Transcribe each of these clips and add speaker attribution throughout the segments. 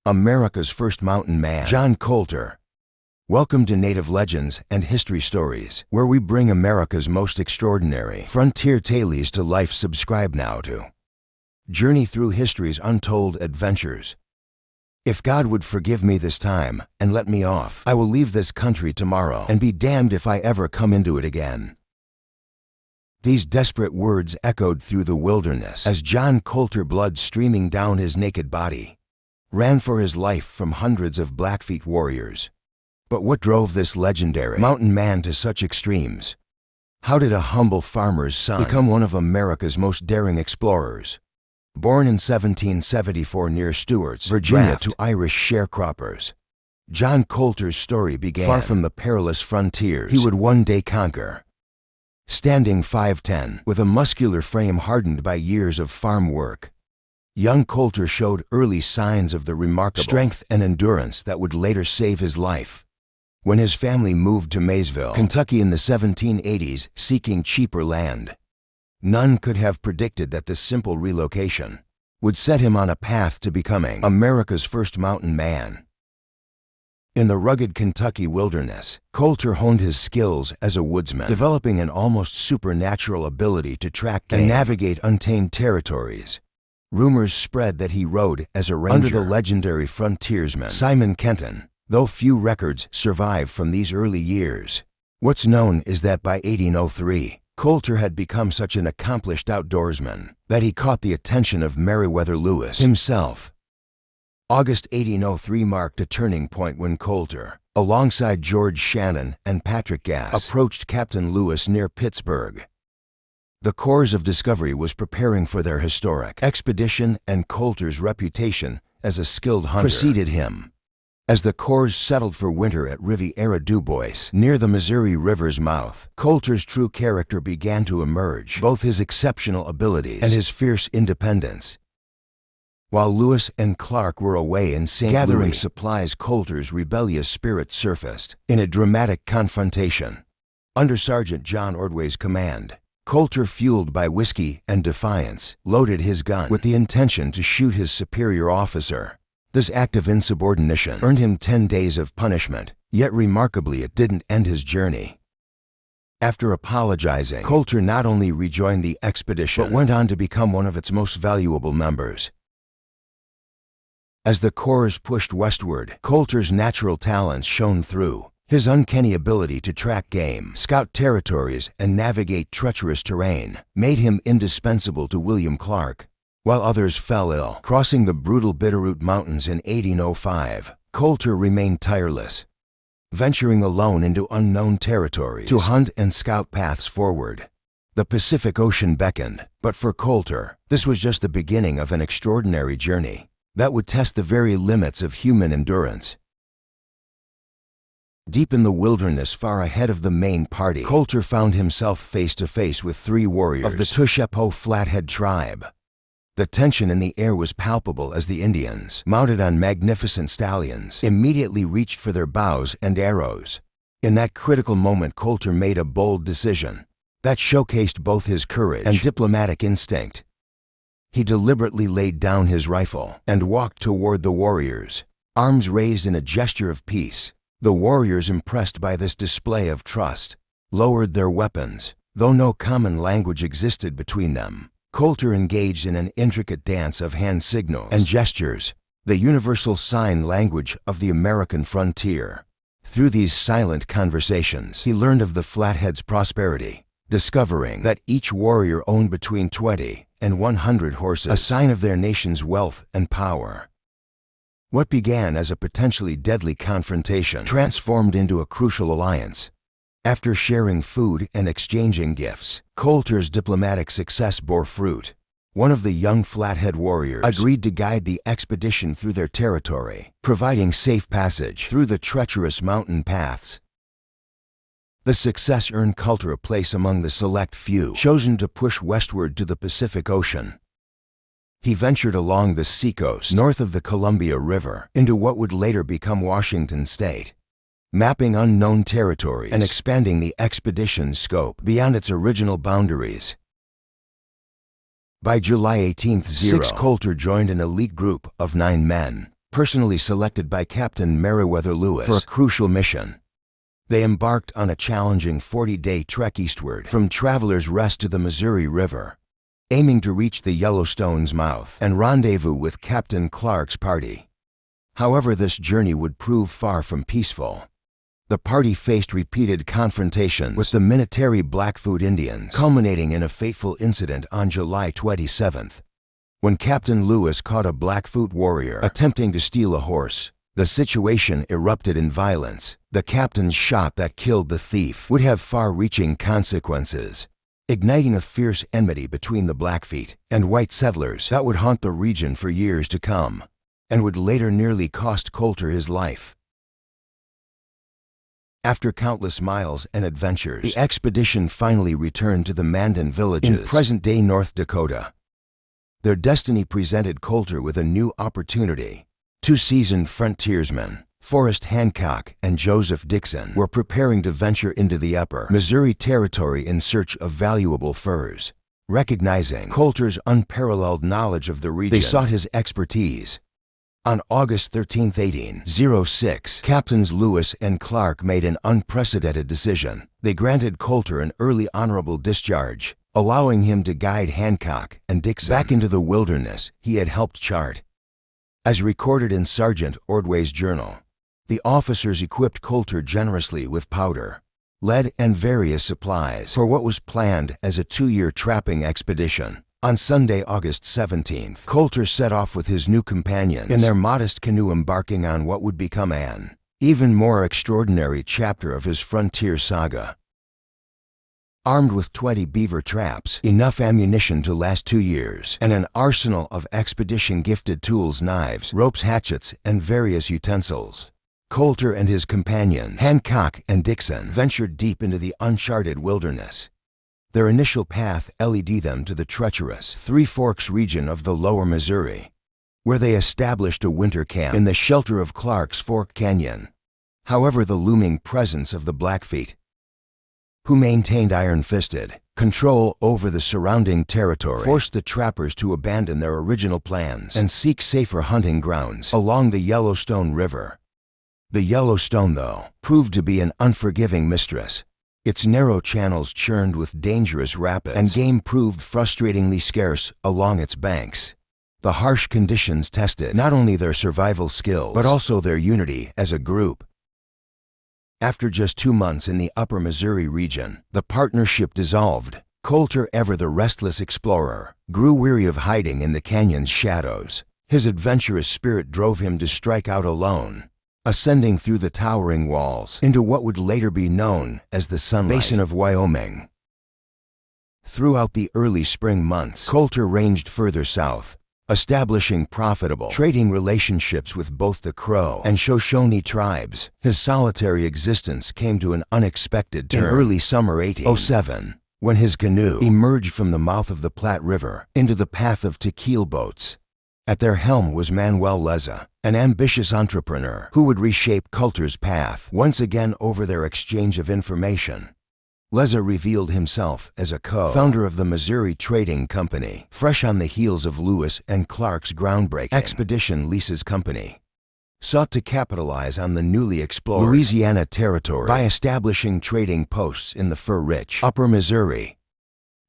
Speaker 1: America's first mountain man, John Colter. Welcome to Native Legends and History Stories, where we bring America's most extraordinary frontier tales to life. Subscribe now to journey through history's untold adventures. If God would forgive me this time and let me off, I will leave this country tomorrow and be damned if I ever come into it again. These desperate words echoed through the wilderness as John Colter, blood streaming down his naked body, ran for his life from hundreds of Blackfeet warriors. But what drove this legendary mountain man to such extremes? How did a humble farmer's son become one of America's most daring explorers? Born in 1774 near Stewart's, Virginia, to Irish sharecroppers, John Colter's story began far from the perilous frontiers he would one day conquer. Standing 5'10", with a muscular frame hardened by years of farm work, young Colter showed early signs of the remarkable strength and endurance that would later save his life. When his family moved to Maysville, Kentucky in the 1780s, seeking cheaper land, none could have predicted that this simple relocation would set him on a path to becoming America's first mountain man. In the rugged Kentucky wilderness, Colter honed his skills as a woodsman, developing an almost supernatural ability to track game and navigate untamed territories. Rumors spread that he rode as a ranger under the legendary frontiersman Simon Kenton, though few records survive from these early years. What's known is that by 1803, Colter had become such an accomplished outdoorsman that he caught the attention of Meriwether Lewis himself. August 1803 marked a turning point when Colter, alongside George Shannon and Patrick Gass, approached Captain Lewis near Pittsburgh. The Corps of Discovery was preparing for their historic expedition, and Colter's reputation as a skilled hunter preceded him. As the Corps settled for winter at Riviera du Bois, near the Missouri River's mouth, Colter's true character began to emerge, both his exceptional abilities and his fierce independence. While Lewis and Clark were away in St. Louis gathering supplies, Colter's rebellious spirit surfaced in a dramatic confrontation. Under Sergeant John Ordway's command, Colter, fueled by whiskey and defiance, loaded his gun with the intention to shoot his superior officer. This act of insubordination earned him 10 days of punishment, yet remarkably it didn't end his journey. After apologizing, Colter not only rejoined the expedition, but went on to become one of its most valuable members. As the Corps pushed westward, Colter's natural talents shone through. His uncanny ability to track game, scout territories, and navigate treacherous terrain made him indispensable to William Clark. While others fell ill crossing the brutal Bitterroot Mountains in 1805, Colter remained tireless, venturing alone into unknown territories to hunt and scout paths forward. The Pacific Ocean beckoned, but for Colter, this was just the beginning of an extraordinary journey that would test the very limits of human endurance. Deep in the wilderness, far ahead of the main party, Colter found himself face to face with 3 warriors of the Tushepo Flathead tribe. The tension in the air was palpable as the Indians, mounted on magnificent stallions, immediately reached for their bows and arrows. In that critical moment, Colter made a bold decision that showcased both his courage and diplomatic instinct. He deliberately laid down his rifle and walked toward the warriors, arms raised in a gesture of peace. The warriors, impressed by this display of trust, lowered their weapons. Though no common language existed between them, Colter engaged in an intricate dance of hand signals and gestures, the universal sign language of the American frontier. Through these silent conversations, he learned of the Flatheads' prosperity, discovering that each warrior owned between 20 and 100 horses, a sign of their nation's wealth and power. What began as a potentially deadly confrontation transformed into a crucial alliance. After sharing food and exchanging gifts, Colter's diplomatic success bore fruit. One of the young Flathead warriors agreed to guide the expedition through their territory, providing safe passage through the treacherous mountain paths. The success earned Colter a place among the select few chosen to push westward to the Pacific Ocean. He ventured along the seacoast north of the Columbia River into what would later become Washington State, mapping unknown territories and expanding the expedition's scope beyond its original boundaries. By July 1800, Colter joined an elite group of 9 men, personally selected by Captain Meriwether Lewis for a crucial mission. They embarked on a challenging 40-day trek eastward from Traveler's Rest to the Missouri River, aiming to reach the Yellowstone's mouth and rendezvous with Captain Clark's party. However, this journey would prove far from peaceful. The party faced repeated confrontations with the Minnetonka Blackfeet Indians, culminating in a fateful incident on July 27th. When Captain Lewis caught a Blackfeet warrior attempting to steal a horse, the situation erupted in violence. The captain's shot that killed the thief would have far-reaching consequences, igniting a fierce enmity between the Blackfeet and white settlers that would haunt the region for years to come, and would later nearly cost Colter his life. After countless miles and adventures, the expedition finally returned to the Mandan villages in present-day North Dakota. Their destiny presented Colter with a new opportunity. Two seasoned frontiersmen, Forrest Hancock and Joseph Dixon, were preparing to venture into the upper Missouri Territory in search of valuable furs. Recognizing Colter's unparalleled knowledge of the region, they sought his expertise. On August 13, 1806, Captains Lewis and Clark made an unprecedented decision. They granted Colter an early honorable discharge, allowing him to guide Hancock and Dixon back into the wilderness he had helped chart. As recorded in Sergeant Ordway's journal, the officers equipped Colter generously with powder, lead, and various supplies for what was planned as a 2-year trapping expedition. On Sunday, August 17th, Colter set off with his new companions in their modest canoe, embarking on what would become an even more extraordinary chapter of his frontier saga. Armed with 20 beaver traps, enough ammunition to last 2 years, and an arsenal of expedition-gifted tools, knives, ropes, hatchets, and various utensils, Colter and his companions, Hancock and Dixon, ventured deep into the uncharted wilderness. Their initial path led them to the treacherous Three Forks region of the lower Missouri, where they established a winter camp in the shelter of Clark's Fork Canyon. However, the looming presence of the Blackfeet, who maintained iron-fisted control over the surrounding territory, forced the trappers to abandon their original plans and seek safer hunting grounds along the Yellowstone River. The Yellowstone, though, proved to be an unforgiving mistress. Its narrow channels churned with dangerous rapids, and game proved frustratingly scarce along its banks. The harsh conditions tested not only their survival skills, but also their unity as a group. After just 2 months in the upper Missouri region, the partnership dissolved. Colter, ever the restless explorer, grew weary of hiding in the canyon's shadows. His adventurous spirit drove him to strike out alone, ascending through the towering walls into what would later be known as the Sunlight Basin of Wyoming. Throughout the early spring months, Colter ranged further south, establishing profitable trading relationships with both the Crow and Shoshone tribes. His solitary existence came to an unexpected turn in early summer 1807, when his canoe emerged from the mouth of the Platte River into the path of tequila boats. At their helm was Manuel Leza, an ambitious entrepreneur who would reshape Colter's path. Once again, over their exchange of information, Leza revealed himself as a co-founder of the Missouri Trading Company, fresh on the heels of Lewis and Clark's groundbreaking expedition. Leza's company sought to capitalize on the newly explored Louisiana Territory by establishing trading posts in the fur-rich upper Missouri.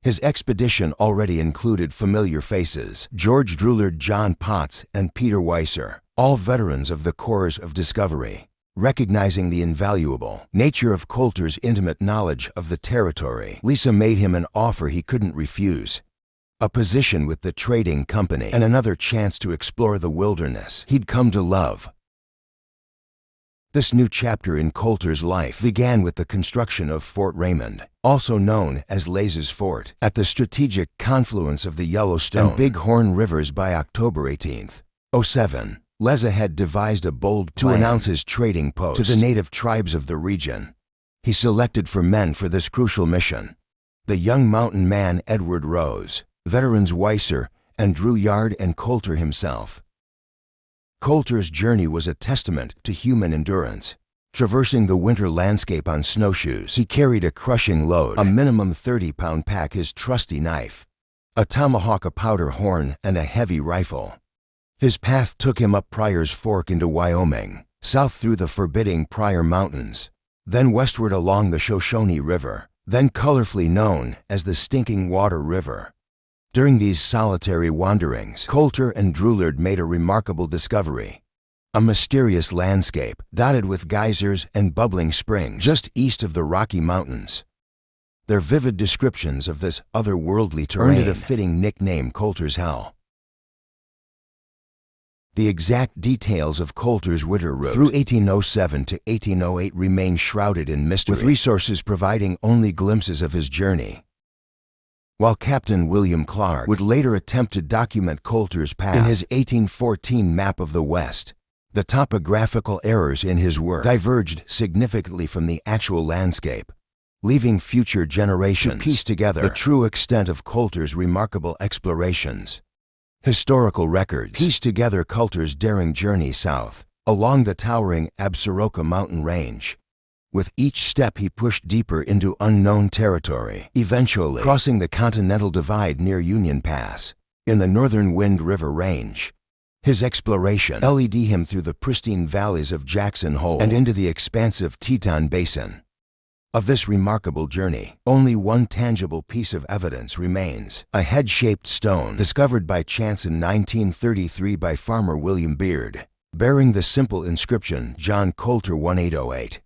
Speaker 1: His expedition already included familiar faces: George Drulard, John Potts, and Peter Weiser, all veterans of the Corps of Discovery. Recognizing the invaluable nature of Colter's intimate knowledge of the territory, Leza made him an offer he couldn't refuse: a position with the trading company and another chance to explore the wilderness he'd come to love. This new chapter in Colter's life began with the construction of Fort Raymond, also known as Leza's Fort, at the strategic confluence of the Yellowstone and Bighorn Rivers. By October 1807, Leza had devised a bold plan to announce his trading post to the native tribes of the region. He selected for men for this crucial mission the young mountain man Edward Rose, veterans Weiser and Drew Yard, and Colter himself. Colter's journey was a testament to human endurance. Traversing the winter landscape on snowshoes, he carried a crushing load, a minimum 30-pound pack, his trusty knife, a tomahawk, a powder horn, and a heavy rifle. His path took him up Pryor's Fork into Wyoming, south through the forbidding Pryor Mountains, then westward along the Shoshone River, then colorfully known as the Stinking Water River. During these solitary wanderings, Colter and Droulard made a remarkable discovery: a mysterious landscape dotted with geysers and bubbling springs just east of the Rocky Mountains. Their vivid descriptions of this otherworldly terrain earned it a fitting nickname, Colter's Hell. The exact details of Colter's winter route through 1807 to 1808 remain shrouded in mystery, with resources providing only glimpses of his journey. While Captain William Clark would later attempt to document Colter's path in his 1814 map of the West, the topographical errors in his work diverged significantly from the actual landscape, leaving future generations to piece together the true extent of Colter's remarkable explorations. Historical records piece together Colter's daring journey south, along the towering Absaroka mountain range. With each step he pushed deeper into unknown territory, eventually crossing the Continental Divide near Union Pass, in the northern Wind River Range. His exploration led him through the pristine valleys of Jackson Hole and into the expansive Teton Basin. Of this remarkable journey, only one tangible piece of evidence remains: a head-shaped stone discovered by chance in 1933 by farmer William Beard, bearing the simple inscription John Colter 1808.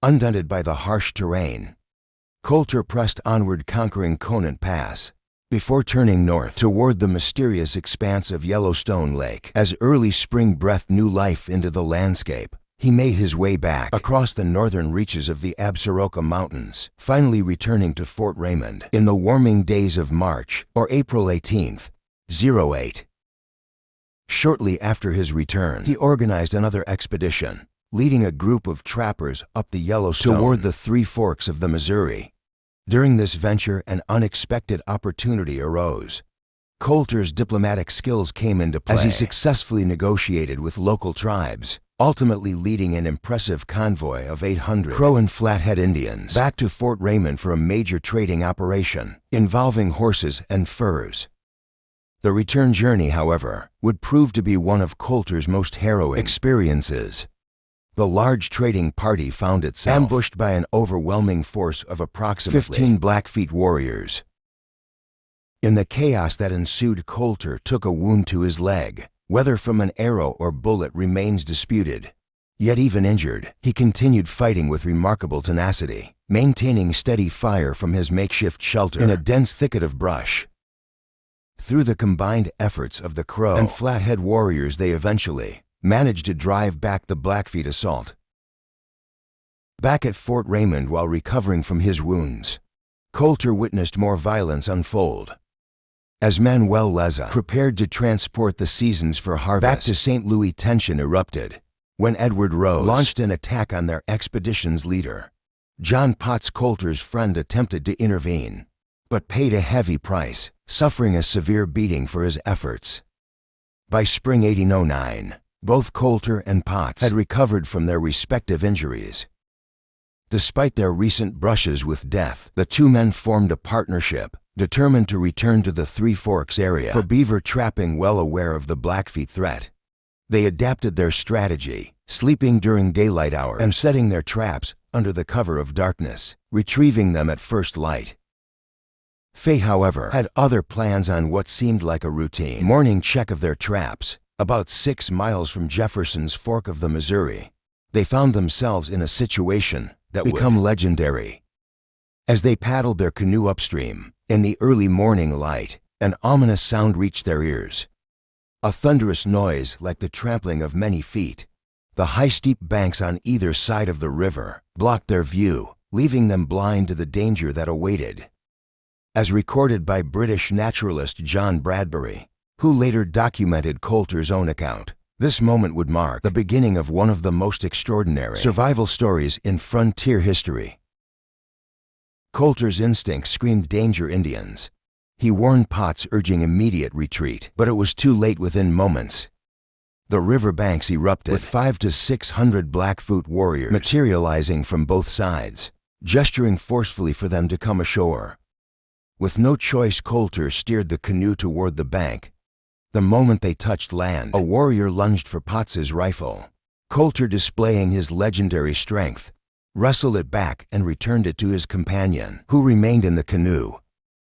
Speaker 1: Undaunted by the harsh terrain, Colter pressed onward, conquering Conant Pass, before turning north toward the mysterious expanse of Yellowstone Lake. As early spring breathed new life into the landscape, he made his way back across the northern reaches of the Absaroka Mountains, finally returning to Fort Raymond in the warming days of March or April 18th, 08. Shortly after his return, he organized another expedition, leading a group of trappers up the Yellowstone toward the Three Forks of the Missouri. During this venture, an unexpected opportunity arose. Colter's diplomatic skills came into play as he successfully negotiated with local tribes, ultimately leading an impressive convoy of 800 Crow and Flathead Indians back to Fort Raymond for a major trading operation involving horses and furs. The return journey, however, would prove to be one of Colter's most harrowing experiences. The large trading party found itself ambushed by an overwhelming force of approximately 15 Blackfeet warriors. In the chaos that ensued, Colter took a wound to his leg. Whether from an arrow or bullet remains disputed. Yet even injured, he continued fighting with remarkable tenacity, maintaining steady fire from his makeshift shelter in a dense thicket of brush. Through the combined efforts of the Crow and Flathead warriors, they eventually managed to drive back the Blackfeet assault. Back at Fort Raymond, while recovering from his wounds, Colter witnessed more violence unfold. As Manuel Leza prepared to transport the seasons for harvest back to St. Louis, tension erupted when Edward Rose launched an attack on their expedition's leader. John Potts, Colter's friend, attempted to intervene, but paid a heavy price, suffering a severe beating for his efforts. By spring 1809, both Colter and Potts had recovered from their respective injuries. Despite their recent brushes with death, the two men formed a partnership, determined to return to the Three Forks area for beaver trapping. Well aware of the Blackfeet threat, they adapted their strategy, sleeping during daylight hours and setting their traps under the cover of darkness, retrieving them at first light. Fay, however, had other plans. On what seemed like a routine morning check of their traps, about 6 miles from Jefferson's Fork of the Missouri, they found themselves in a situation that would become legendary. As they paddled their canoe upstream, in the early morning light, an ominous sound reached their ears. A thunderous noise like the trampling of many feet. The high steep banks on either side of the river blocked their view, leaving them blind to the danger that awaited. As recorded by British naturalist John Bradbury, who later documented Colter's own account, this moment would mark the beginning of one of the most extraordinary survival stories in frontier history. Colter's instinct screamed danger Indians. He warned Potts, urging immediate retreat, but it was too late. Within moments, the riverbanks erupted, with 500 to 600 Blackfoot warriors materializing from both sides, gesturing forcefully for them to come ashore. With no choice, Colter steered the canoe toward the bank, The moment they touched land, a warrior lunged for Potts's rifle. Colter, displaying his legendary strength, wrestled it back and returned it to his companion, who remained in the canoe.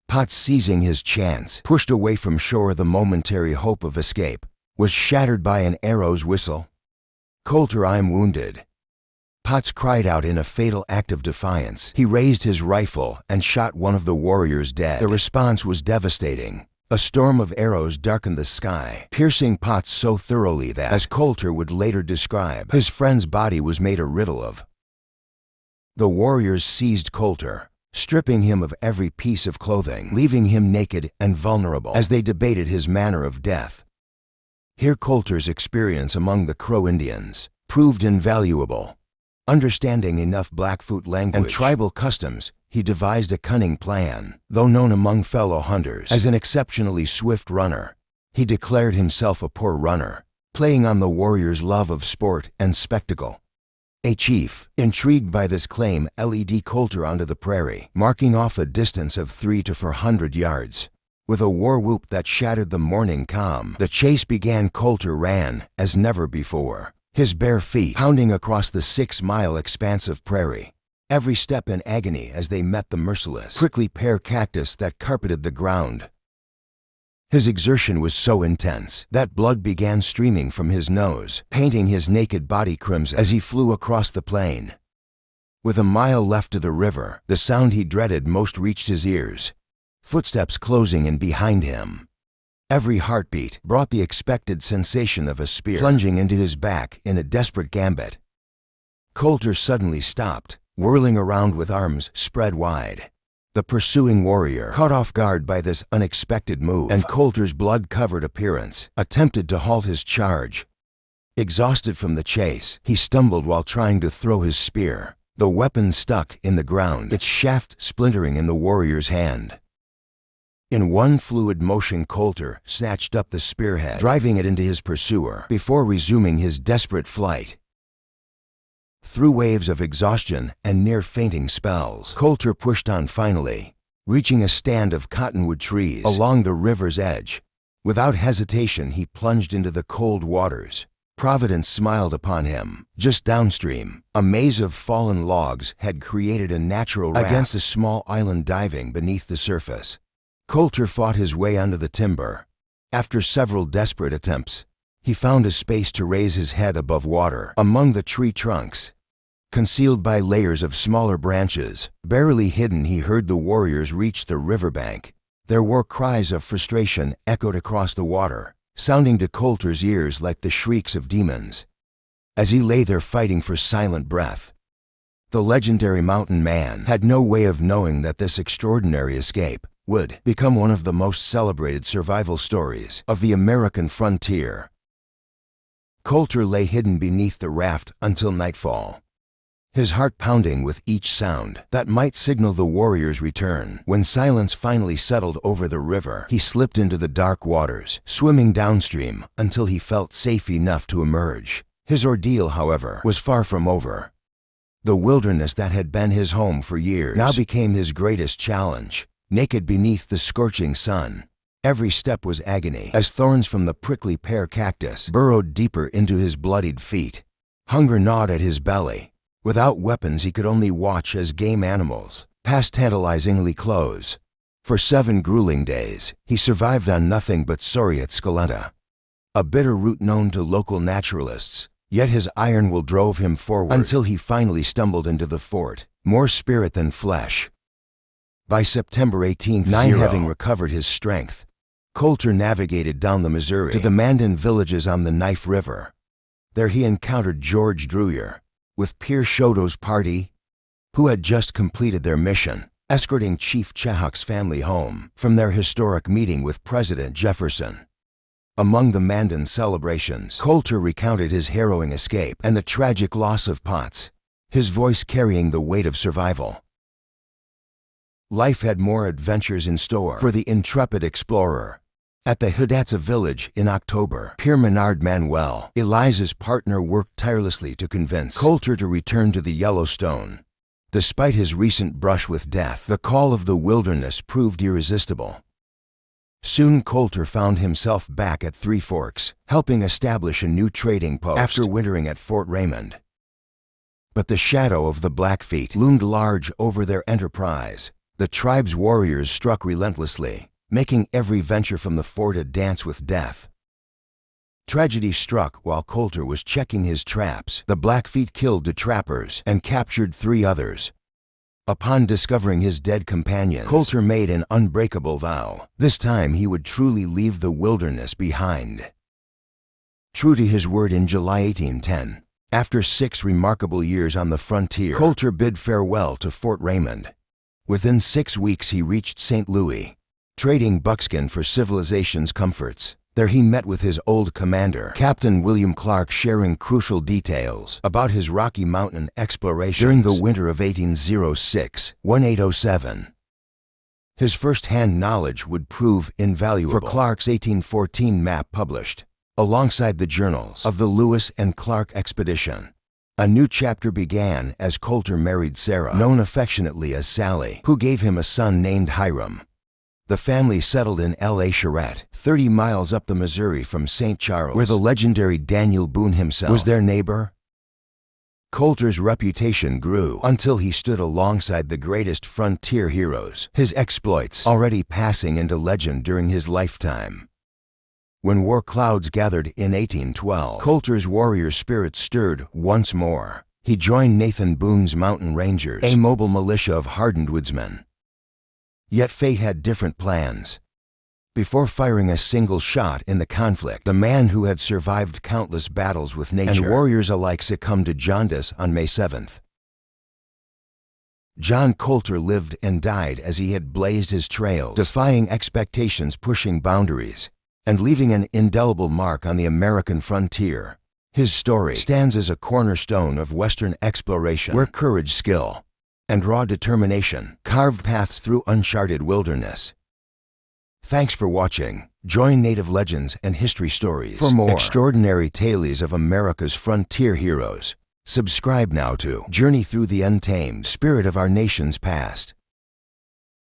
Speaker 1: Potts, seizing his chance, pushed away from shore. The momentary hope of escape was shattered by an arrow's whistle. "Colter, I'm wounded," Potts cried out in a fatal act of defiance. He raised his rifle and shot one of the warriors dead. The response was devastating. A storm of arrows darkened the sky, piercing Potts so thoroughly that, as Colter would later describe, his friend's body was made a riddle of. The warriors seized Colter, stripping him of every piece of clothing, leaving him naked and vulnerable as they debated his manner of death. Here Colter's experience among the Crow Indians proved invaluable. Understanding enough Blackfoot language and tribal customs, he devised a cunning plan. Though known among fellow hunters as an exceptionally swift runner, he declared himself a poor runner, playing on the warrior's love of sport and spectacle. A chief, intrigued by this claim, led Colter onto the prairie, marking off a distance of 300 to 400 yards. With a war whoop that shattered the morning calm, the chase began. Colter ran as never before, his bare feet pounding across the 6-mile expanse of prairie, every step in agony as they met the merciless, prickly pear cactus that carpeted the ground. His exertion was so intense that blood began streaming from his nose, painting his naked body crimson as he flew across the plain. With a mile left to the river, the sound he dreaded most reached his ears, footsteps closing in behind him. Every heartbeat brought the expected sensation of a spear plunging into his back in a desperate gambit. Colter suddenly stopped, whirling around with arms spread wide. The pursuing warrior, caught off guard by this unexpected move and Colter's blood-covered appearance, attempted to halt his charge. Exhausted from the chase, he stumbled while trying to throw his spear. The weapon stuck in the ground, its shaft splintering in the warrior's hand. In one fluid motion, Colter snatched up the spearhead, driving it into his pursuer before resuming his desperate flight. Through waves of exhaustion and near-fainting spells, Colter pushed on finally, reaching a stand of cottonwood trees along the river's edge. Without hesitation, he plunged into the cold waters. Providence smiled upon him. Just downstream, a maze of fallen logs had created a natural raft against a small island diving beneath the surface. Colter fought his way onto the timber. After several desperate attempts, he found a space to raise his head above water. Among the tree trunks, concealed by layers of smaller branches, barely hidden, he heard the warriors reach the riverbank. Their war cries of frustration echoed across the water, sounding to Colter's ears like the shrieks of demons. As he lay there fighting for silent breath, the legendary mountain man had no way of knowing that this extraordinary escape would become one of the most celebrated survival stories of the American frontier. Colter lay hidden beneath the raft until nightfall, his heart pounding with each sound that might signal the warrior's return. When silence finally settled over the river, he slipped into the dark waters, swimming downstream until he felt safe enough to emerge. His ordeal, however, was far from over. The wilderness that had been his home for years now became his greatest challenge. Naked beneath the scorching sun, every step was agony as thorns from the prickly pear cactus burrowed deeper into his bloodied feet. Hunger gnawed at his belly. Without weapons, he could only watch as game animals passed tantalizingly close. For 7 grueling days, he survived on nothing but Soriat scalenta, a bitter root known to local naturalists. Yet his iron will drove him forward until he finally stumbled into the fort, more spirit than flesh. By September 18th, having recovered his strength, Colter navigated down the Missouri to the Mandan villages on the Knife River. There he encountered George Druyer with Pierre Choteau's party, who had just completed their mission, escorting Chief Chehawk's family home from their historic meeting with President Jefferson. Among the Mandan celebrations, Colter recounted his harrowing escape and the tragic loss of Potts, his voice carrying the weight of survival. Life had more adventures in store for the intrepid explorer. At the Hidatsa village in October, Pierre Menard Manuel, Eliza's partner, worked tirelessly to convince Colter to return to the Yellowstone. Despite his recent brush with death, the call of the wilderness proved irresistible. Soon Colter found himself back at Three Forks, helping establish a new trading post after wintering at Fort Raymond. But the shadow of the Blackfeet loomed large over their enterprise. The tribe's warriors struck relentlessly, making every venture from the fort a dance with death. Tragedy struck while Colter was checking his traps. The Blackfeet killed the trappers and captured 3 others. Upon discovering his dead companions, Colter made an unbreakable vow. This time he would truly leave the wilderness behind. True to his word, in July 1810, after 6 remarkable years on the frontier, Colter bid farewell to Fort Raymond. Within 6 weeks he reached St. Louis, trading buckskin for civilization's comforts. There he met with his old commander, Captain William Clark, sharing crucial details about his Rocky Mountain explorations during the winter of 1806-1807. His first-hand knowledge would prove invaluable, for Clark's 1814 map published alongside the journals of the Lewis and Clark expedition. A new chapter began as Colter married Sarah, known affectionately as Sally, who gave him a son named Hiram. The family settled in L.A. Charette, 30 miles up the Missouri from St. Charles, where the legendary Daniel Boone himself was their neighbor. Colter's reputation grew until he stood alongside the greatest frontier heroes, his exploits already passing into legend during his lifetime. When war clouds gathered in 1812, Colter's warrior spirit stirred once more. He joined Nathan Boone's Mountain Rangers, a mobile militia of hardened woodsmen. Yet fate had different plans. Before firing a single shot in the conflict, the man who had survived countless battles with nature and warriors alike succumbed to jaundice on May 7th. John Colter lived and died as he had blazed his trails, defying expectations, pushing boundaries, and leaving an indelible mark on the American frontier. His story stands as a cornerstone of Western exploration, where courage, skill, and raw determination carved paths through uncharted wilderness. Thanks for watching. Join Native Legends and History Stories for more extraordinary tales of America's frontier heroes. Subscribe now to Journey Through the Untamed Spirit of Our Nation's Past.